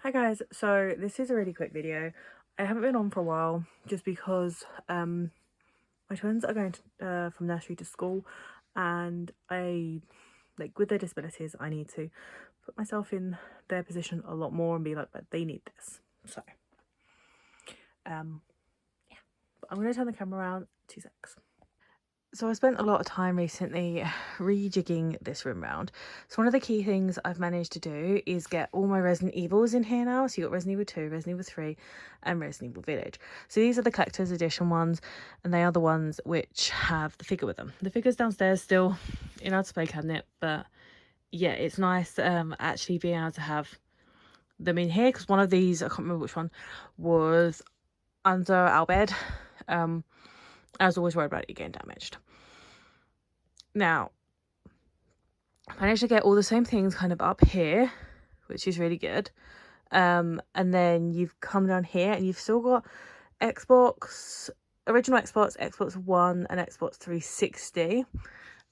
Hi guys, so this is a really quick video. I haven't been on for a while just because my twins are going to, from nursery to school, and with their disabilities, I need to put myself in their position a lot more and be like, but they need this. So yeah, but I'm going to turn the camera around 2 secs. So I spent a lot of time recently rejigging this room round. So one of the key things I've managed to do is get all my Resident Evils in here now. So you've got Resident Evil 2, Resident Evil 3 and Resident Evil Village. So these are the collector's edition ones, and they are the ones which have the figure with them. The figure's downstairs still in our display cabinet, but yeah, it's nice actually being able to have them in here, because one of these, I can't remember which one, was under our bed. I was always worried about it getting damaged. Now, I managed to get all the same things kind of up here, which is really good. And then you've come down here and you've still got Xbox, original Xbox, Xbox One and Xbox 360,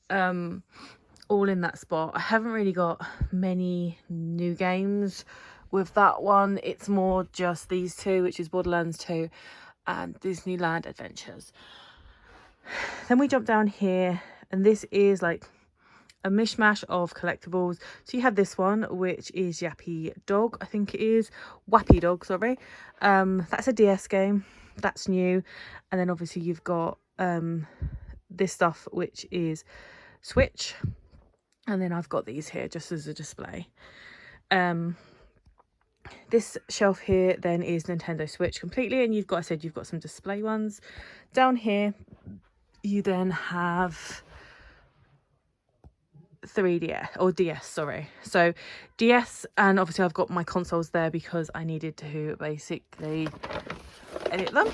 all in that spot. I haven't really got many new games with that one. It's more just these two, which is Borderlands 2 and Disneyland Adventures. Then we jump down here, and this is like a mishmash of collectibles. So you have this one, which is Yappy Dog, I think it is. Wappy Dog, sorry. That's a DS game. That's new. And then obviously you've got this stuff, which is Switch. And then I've got these here just as a display. This shelf here then is Nintendo Switch completely, and you've got some display ones. Down here you then have 3DS or DS, sorry. So DS, and obviously I've got my consoles there because I needed to basically edit them,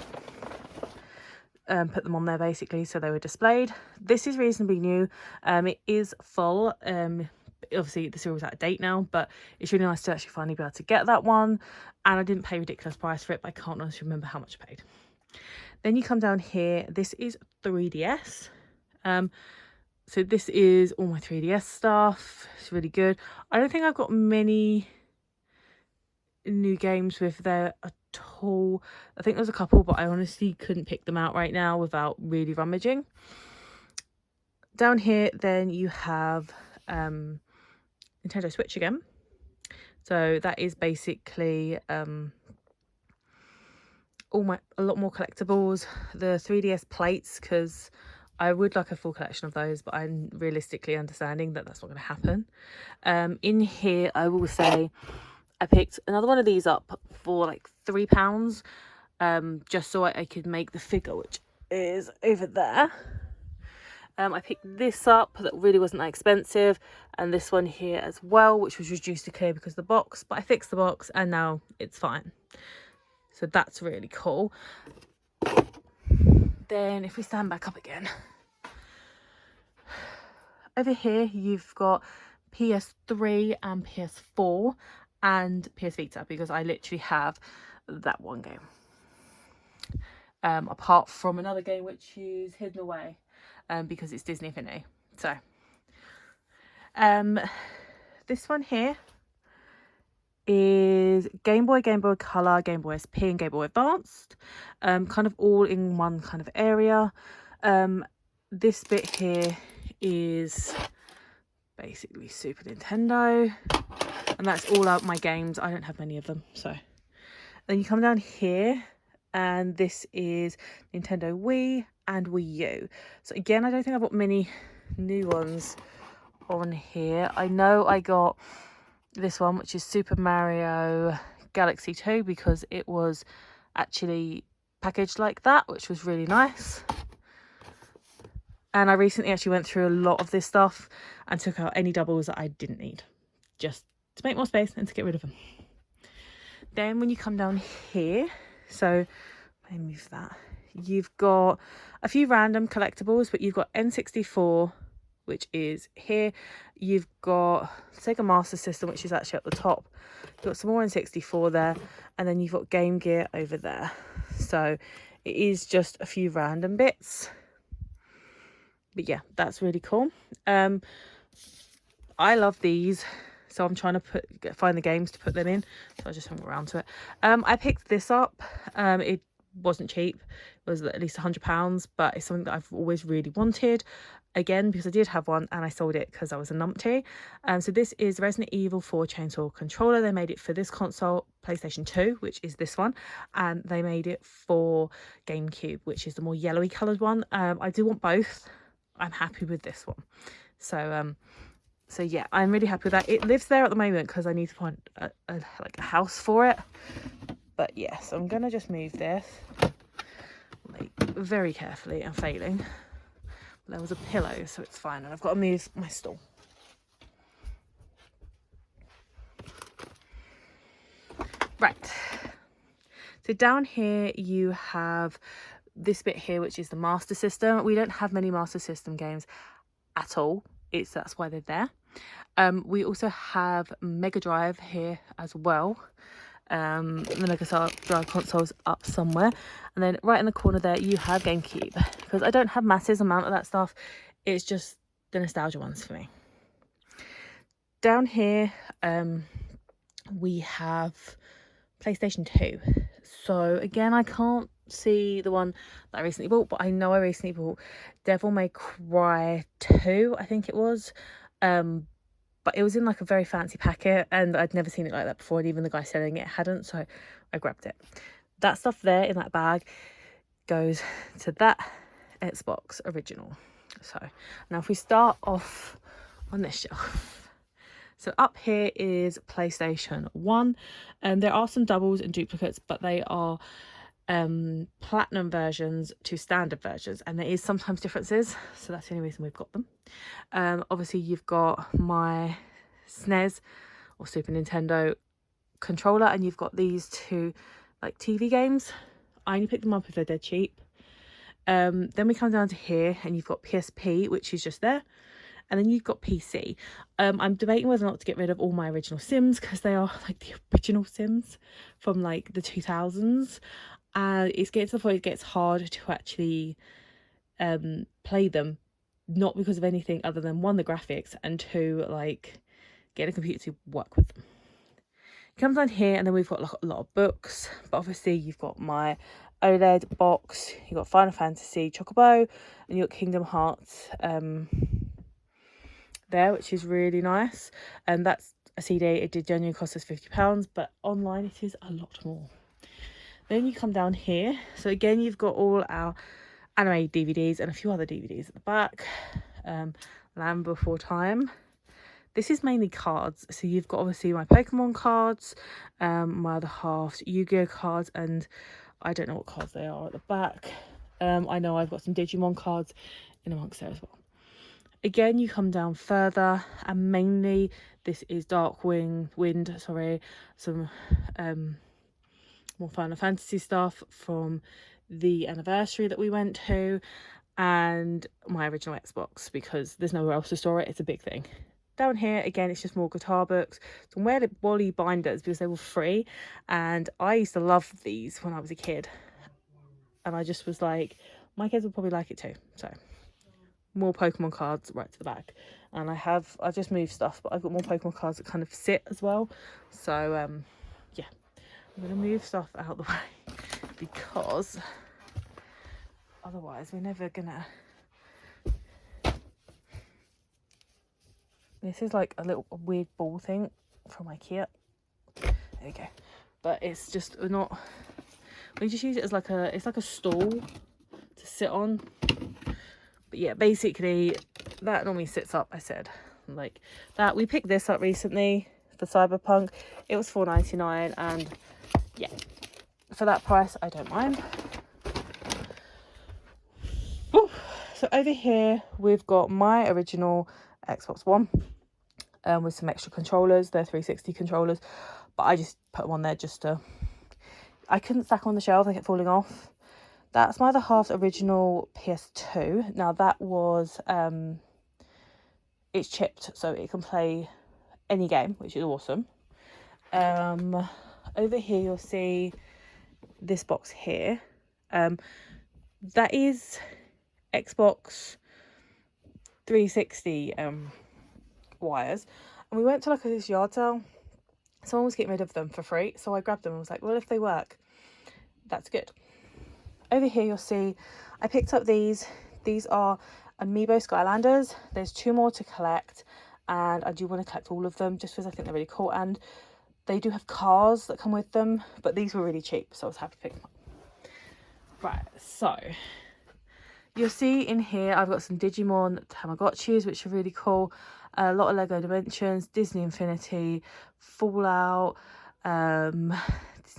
put them on there basically so they were displayed. This is reasonably new. It is full. Obviously the serial's out of date now, but it's really nice to actually finally be able to get that one, and I didn't pay a ridiculous price for it, but I can't honestly remember how much I paid. Then you come down here, this is 3DS. So this is all my 3DS stuff. It's really good. I don't think I've got many new games with there at all. I think there's a couple, but I honestly couldn't pick them out right now without really rummaging. Down here then you have Nintendo Switch again. So that is basically a lot more collectibles. The 3DS plates, because I would like a full collection of those, but I'm realistically understanding that that's not going to happen. In here, I will say I picked another one of these up for like £3, just so I could make the figure, which is over there. I picked this up, that really wasn't that expensive, and this one here as well, which was reduced to clear because of the box, but I fixed the box and now it's fine. So that's really cool. Then if we stand back up again, over here you've got PS3 and PS4 and PS Vita, because I literally have that one game. Apart from another game which is hidden away, because it's Disney Infinity. So this one here is Game Boy, Game Boy Color, Game Boy SP and Game Boy Advanced, kind of all in one kind of area. This bit here is basically Super Nintendo, and that's all out my games. I don't have many of them. So then you come down here, and this is Nintendo Wii and Wii U. So again, I don't think I've got many new ones on here. I know I got this one, which is Super Mario Galaxy 2, because it was actually packaged like that, which was really nice. And I recently actually went through a lot of this stuff and took out any doubles that I didn't need, just to make more space and to get rid of them. Then when you come down here, so let me move that, you've got a few random collectibles, but you've got N64, which is here. You've got Sega Master System, which is actually at the top. You've got some more N64 there, and then you've got Game Gear over there. So it is just a few random bits, but yeah, that's really cool. I love these so I'm trying to find the games to put them in, so I just haven't got around to it. I picked this up. It wasn't cheap, it was at least £100, but it's something that I've always really wanted, again because I did have one and I sold it because I was a numpty. So this is Resident Evil 4 chainsaw controller. They made it for this console, PlayStation 2, which is this one, and they made it for GameCube, which is the more yellowy coloured one. I do want both. I'm happy with this one, so yeah, I'm really happy with that. It lives there at the moment because I need to find like a house for it. But yes, yeah, so I'm gonna just move this like very carefully and failing. There was a pillow, so it's fine, and I've got to move my stool. Right, so down here you have this bit here, which is the Master System. We don't have many Master System games at all. That's why they're there. We also have Mega Drive here as well. The Mega Drive console's up somewhere, and then right in the corner there you have GameCube, because I don't have massive amount of that stuff. It's just the nostalgia ones for me. Down here we have PlayStation 2. So again, I can't see the one that I recently bought, but I know I recently bought Devil May Cry 2, I think it was. But it was in like a very fancy packet, and I'd never seen it like that before, and even the guy selling it hadn't, so I grabbed it. That stuff there in that bag goes to that Xbox original. So now if we start off on this shelf, so up here is PlayStation 1, and there are some doubles and duplicates, but they are platinum versions to standard versions, and there is sometimes differences, so that's the only reason we've got them. Obviously you've got my SNES or Super Nintendo controller, and you've got these two like TV games. I only pick them up if they're dead cheap. Then we come down to here and you've got PSP, which is just there, and then you've got PC. I'm debating whether or not to get rid of all my original Sims, because they are like the original Sims from like the 2000s. It's getting to the point it gets hard to actually play them, not because of anything other than one, the graphics, and two, like getting a computer to work with them. It comes down here, and then we've got like a lot of books, but obviously you've got my OLED box, you've got Final Fantasy Chocobo, and you've got Kingdom Hearts there, which is really nice. And that's a CD. It did genuinely cost us £50, but online it is a lot more. Then you come down here, so again you've got all our anime DVDs and a few other DVDs at the back. Land Before Time. This is mainly cards, so you've got obviously my Pokemon cards, my other half's Yu-Gi-Oh cards, and I don't know what cards they are at the back. I know I've got some Digimon cards in amongst there as well. Again, you come down further, and mainly this is Wind, some more Final Fantasy stuff from the anniversary that we went to, and my original Xbox, because there's nowhere else to store it. It's a big thing. Down here again, it's just more guitar books, some Weird Wally binders because they were free, and I used to love these when I was a kid, and I just was like, my kids will probably like it too. So more Pokemon cards right to the back, and I've just moved stuff, but I've got more Pokemon cards that kind of sit as well. So yeah, I'm gonna move stuff out the way because otherwise we're never gonna. This is like a little weird ball thing from IKEA. There we go. But it's just not. We just use it as it's like a stool to sit on. But yeah, basically that normally sits up. I said like that. We picked this up recently for Cyberpunk. It was $4.99, and yeah, for that price I don't mind. Ooh. So over here we've got my original Xbox One with some extra controllers. They're 360 controllers, but I just put them on there just to. I couldn't stack them on the shelf, they kept falling off. That's my other half's original PS2. Now that was it's chipped, so it can play any game, which is awesome. Over here you'll see this box here. That is Xbox 360 wires. And we went to like this yard sale. Someone was getting rid of them for free, so I grabbed them and was like, well, if they work, that's good. Over here you'll see I picked up these are Amiibo Skylanders. There's 2 more to collect, and I do want to collect all of them just because I think they're really cool, and they do have cars that come with them, but these were really cheap, so I was happy to pick them up. Right, so you'll see in here I've got some Digimon Tamagotchis, which are really cool. A lot of Lego Dimensions, Disney Infinity, Fallout, Disney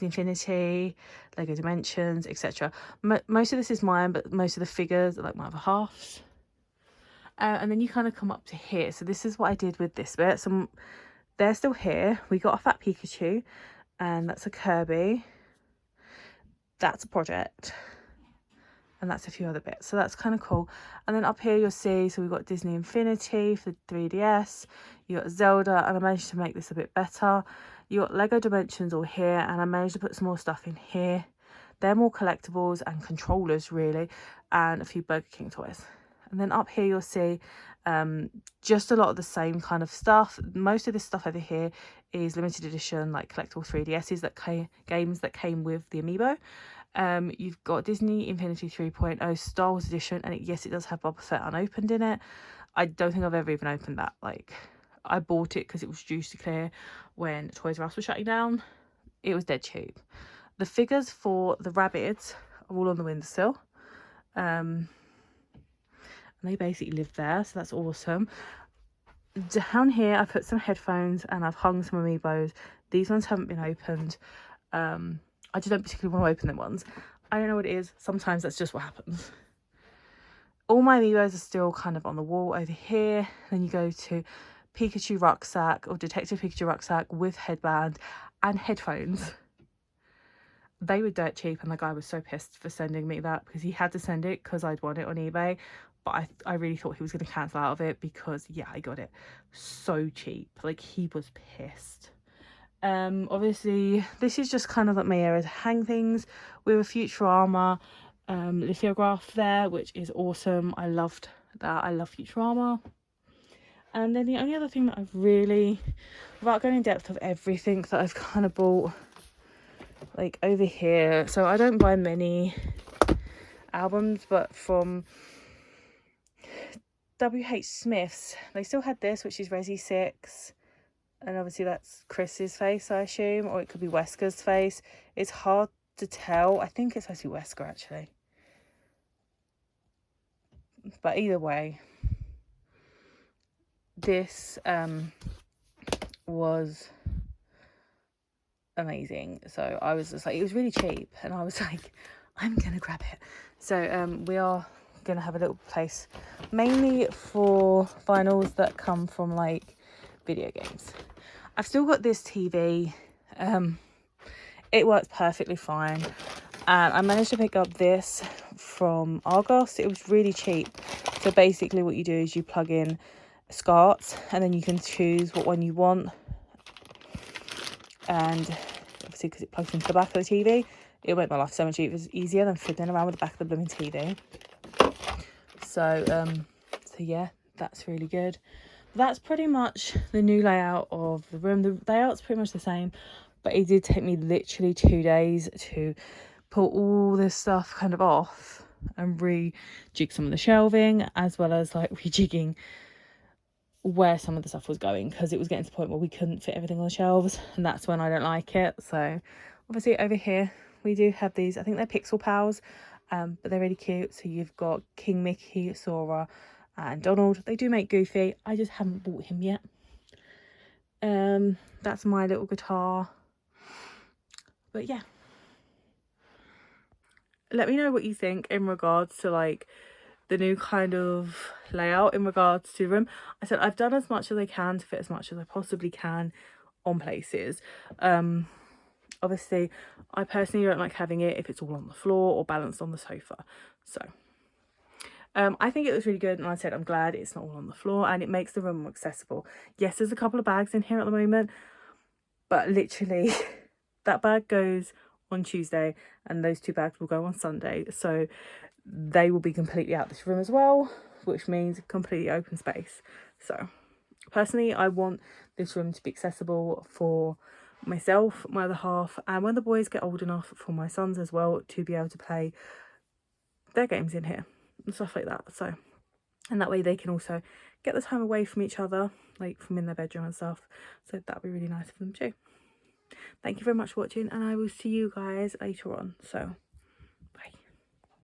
Infinity, Lego Dimensions, etc. Most of this is mine, but most of the figures are like my other halves. And then you kind of come up to here. So this is what I did with this bit. So they're still here. We got a Fat Pikachu, and that's a Kirby. That's a Project. And that's a few other bits, so that's kind of cool. And then up here you'll see, so we've got Disney Infinity for the 3DS, you got Zelda, and I managed to make this a bit better. You got Lego Dimensions all here, and I managed to put some more stuff in here. They're more collectibles and controllers really, and a few Burger King toys. And then up here you'll see just a lot of the same kind of stuff. Most of this stuff over here is limited edition, like collectible 3DSs games that came with the Amiibo. You've got Disney Infinity 3.0 Star Wars edition, and yes, it does have Boba Fett unopened in it. I don't think I've ever even opened that. Like, I bought it because it was due to clear when Toys R Us was shutting down. It was dead cheap. The figures for the Rabbids are all on the windowsill. And they basically live there, so that's awesome. Down here I put some headphones and I've hung some Amiibos. These ones haven't been opened. I just don't particularly want to open them ones. I don't know what it is. Sometimes that's just what happens. All my Amiibos are still kind of on the wall over here. Then you go to Pikachu rucksack, or Detective Pikachu rucksack with headband and headphones. They were dirt cheap, and the guy was so pissed for sending me that because he had to send it because I'd won it on eBay. But I really thought he was going to cancel out of it because, yeah, I got it so cheap. Like, he was pissed. Obviously this is just kind of like my area to hang things with a Futurama lithograph there, which is awesome. I loved that. I love Futurama. And then the only other thing that I've really, without going in depth of everything that I've kind of bought, like over here, so I don't buy many albums, but from WH Smith's they still had this, which is Resi 6. And obviously that's Chris's face, I assume, or it could be Wesker's face. It's hard to tell. I think it's supposed to be Wesker, actually. But either way, this was amazing. So I was just like, it was really cheap, and I was like, I'm gonna grab it. So we are gonna have a little place mainly for vinyls that come from like video games. I've still got this TV. It works perfectly fine, and I managed to pick up this from Argos. It was really cheap. So basically what you do is you plug in SCART, and then you can choose what one you want, and obviously because it plugs into the back of the TV, it'll make my life so much easier than fiddling around with the back of the blooming TV. So yeah, that's really good. That's pretty much the new layout of the room. The layout's pretty much the same, but it did take me literally 2 days to pull all this stuff kind of off and rejig some of the shelving, as well as like rejigging where some of the stuff was going, because it was getting to the point where we couldn't fit everything on the shelves, and that's when I don't like it. So obviously over here we do have these, I think they're Pixel Pals, but they're really cute. So you've got King Mickey, Sora, and Donald. They do make Goofy. I just haven't bought him yet. That's my little guitar. But yeah, let me know what you think in regards to like the new kind of layout in regards to the room. I said I've done as much as I can to fit as much as I possibly can on places. Obviously I personally don't like having it if it's all on the floor or balanced on the sofa. So I think it was really good, and I said I'm glad it's not all on the floor, and it makes the room more accessible. Yes, there's a couple of bags in here at the moment, but literally that bag goes on Tuesday and those 2 bags will go on Sunday, so they will be completely out this room as well, which means completely open space. So Personally, I want this room to be accessible for myself, my other half, and when the boys get old enough, for my sons as well, to be able to play their games in here and stuff like that. So, and that way they can also get the time away from each other, like from in their bedroom and stuff. So that'd be really nice for them too. Thank you very much for watching, and I will see you guys later on. So